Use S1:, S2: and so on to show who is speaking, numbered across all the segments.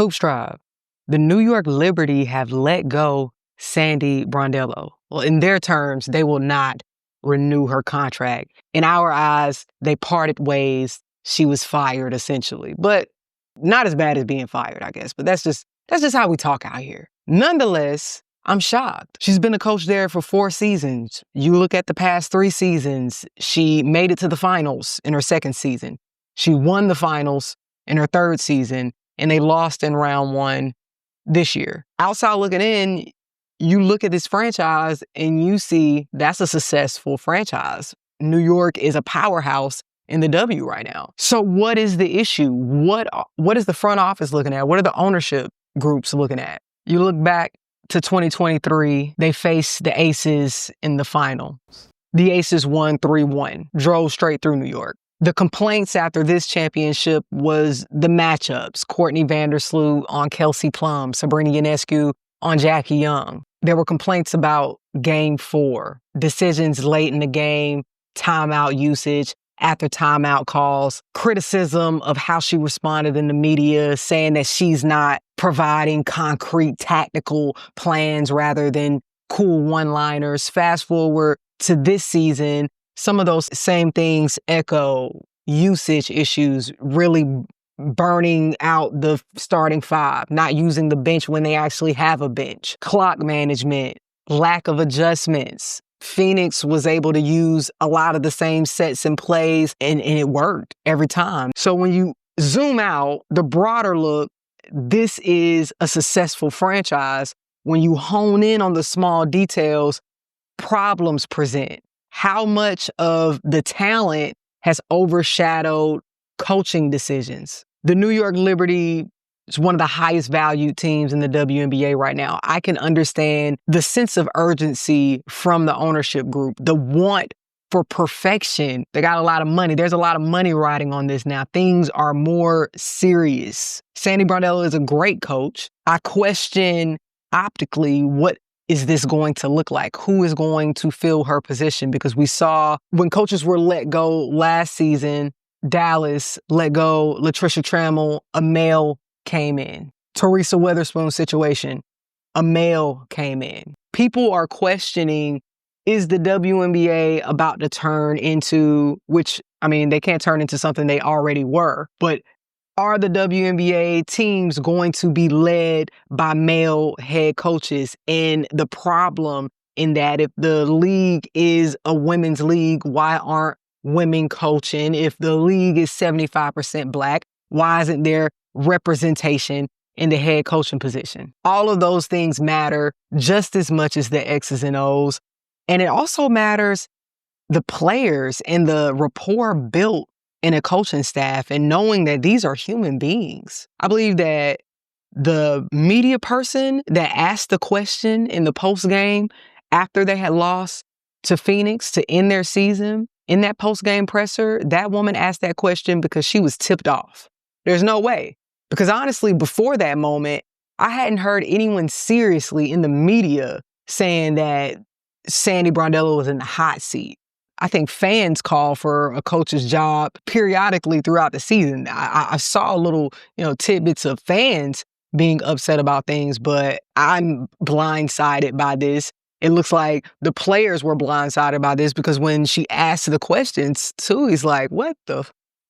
S1: Hoops Tribe. The New York Liberty have let go Sandy Brondello. Well, in their terms, they will not renew her contract. In our eyes, they parted ways. She was fired, essentially. But not as bad as being fired, I guess. But that's just how we talk out here. Nonetheless, I'm shocked. She's been a coach there for 4 seasons. You look at the past 3 seasons, she made it to the finals in her 2nd season. She won the finals in her 3rd season, and they lost in round 1 this year. Outside looking in, you look at this franchise and you see that's a successful franchise. New York is a powerhouse in the W right now. So what is the issue? What is the front office looking at? What are the ownership groups looking at? You look back to 2023, they faced the Aces in the finals. The Aces won 3-1, drove straight through New York. The complaints after this championship was the matchups. Courtney Vandersloot on Kelsey Plum, Sabrina Ionescu on Jackie Young. There were complaints about Game 4, decisions late in the game, timeout usage, after timeout calls, criticism of how she responded in the media, saying that she's not providing concrete tactical plans rather than cool one-liners. Fast forward to this season, some of those same things echo. Usage issues, really burning out the starting 5, not using the bench when they actually have a bench. Clock management, lack of adjustments. Phoenix was able to use a lot of the same sets and plays, and it worked every time. So when you zoom out, the broader look, this is a successful franchise. When you hone in on the small details, problems present. How much of the talent has overshadowed coaching decisions? The New York Liberty is one of the highest valued teams in the WNBA right now. I can understand the sense of urgency from the ownership group, the want for perfection. They got a lot of money. There's a lot of money riding on this now. Things are more serious. Sandy Brondello is a great coach. I question optically, what is this going to look like? Who is going to fill her position? Because we saw when coaches were let go last season, Dallas let go Latricia Trammell, a male came in. Teresa Weatherspoon's situation, a male came in. People are questioning, is the WNBA about to turn into, they can't turn into something they already were, but are the WNBA teams going to be led by male head coaches? And the problem in that, if the league is a women's league, why aren't women coaching? If the league is 75% Black, why isn't there representation in the head coaching position? All of those things matter just as much as the X's and O's. And it also matters the players and the rapport built in a coaching staff and knowing that these are human beings. I believe that the media person that asked the question in the post game after they had lost to Phoenix to end their season, in that post game presser, that woman asked that question because she was tipped off. There's no way. Because honestly, before that moment, I hadn't heard anyone seriously in the media saying that Sandy Brondello was in the hot seat. I think fans call for a coach's job periodically throughout the season. I saw little, tidbits of fans being upset about things, but I'm blindsided by this. It looks like the players were blindsided by this because when she asked the questions too, he's like, what the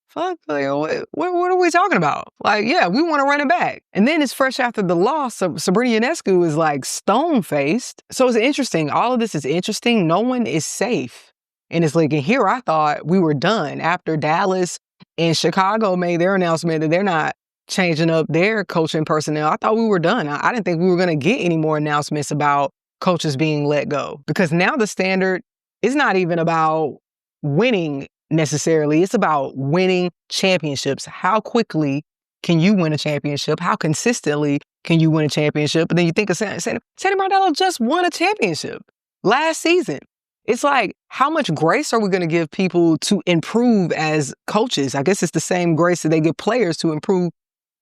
S1: fuck? Like, what are we talking about? Like, yeah, we want to run it back. And then it's fresh after the loss. So Sabrina Ionescu is like stone-faced. So it's interesting. All of this is interesting. No one is safe. And it's like, and here I thought we were done after Dallas and Chicago made their announcement that they're not changing up their coaching personnel. I thought we were done. I didn't think we were going to get any more announcements about coaches being let go, because now the standard is not even about winning necessarily. It's about winning championships. How quickly can you win a championship? How consistently can you win a championship? And then you think of Sandy Brondello just won a championship last season. It's like, how much grace are we going to give people to improve as coaches? I guess it's the same grace that they give players to improve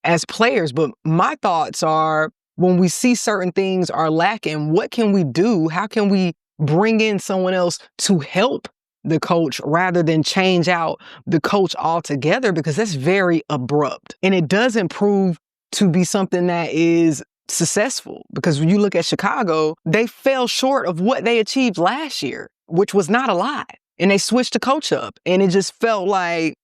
S1: as players. But my thoughts are, when we see certain things are lacking, what can we do? How can we bring in someone else to help the coach rather than change out the coach altogether? Because that's very abrupt. And it does improve to be something that is successful. Because when you look at Chicago, they fell short of what they achieved last year, which was not a lot. And they switched the coach up, and it just felt like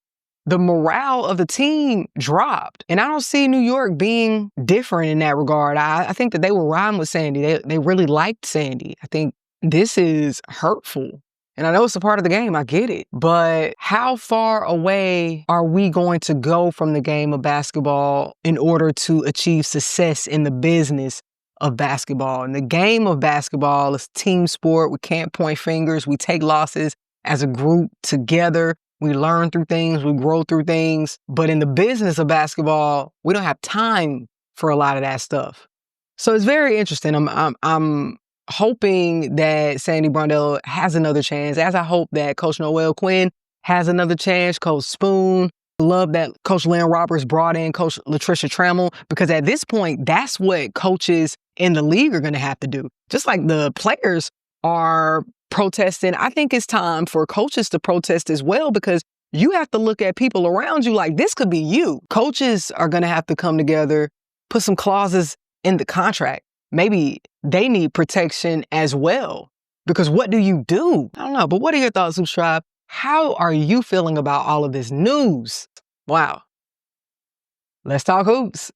S1: the morale of the team dropped. And I don't see New York being different in that regard. I think that they were riding with Sandy. They really liked Sandy. I think this is hurtful. And I know it's a part of the game. I get it. But how far away are we going to go from the game of basketball in order to achieve success in the business of basketball? And the game of basketball is team sport. We can't point fingers. We take losses as a group together. We learn through things, we grow through things. But in the business of basketball, we don't have time for a lot of that stuff. So it's very interesting. I'm hoping that Sandy Brondello has another chance, as I hope that Coach Noel Quinn has another chance, Coach Spoon. Love that Coach Lynn Roberts brought in Coach Latricia Trammell, because at this point, that's what coaches in the league are going to have to do. Just like the players are protesting, I think it's time for coaches to protest as well, because you have to look at people around you like this could be you. Coaches are going to have to come together, put some clauses in the contract. Maybe they need protection as well, because what do you do? I don't know, but what are your thoughts, Hoops Tribe? How are you feeling about all of this news? Wow. Let's talk hoops.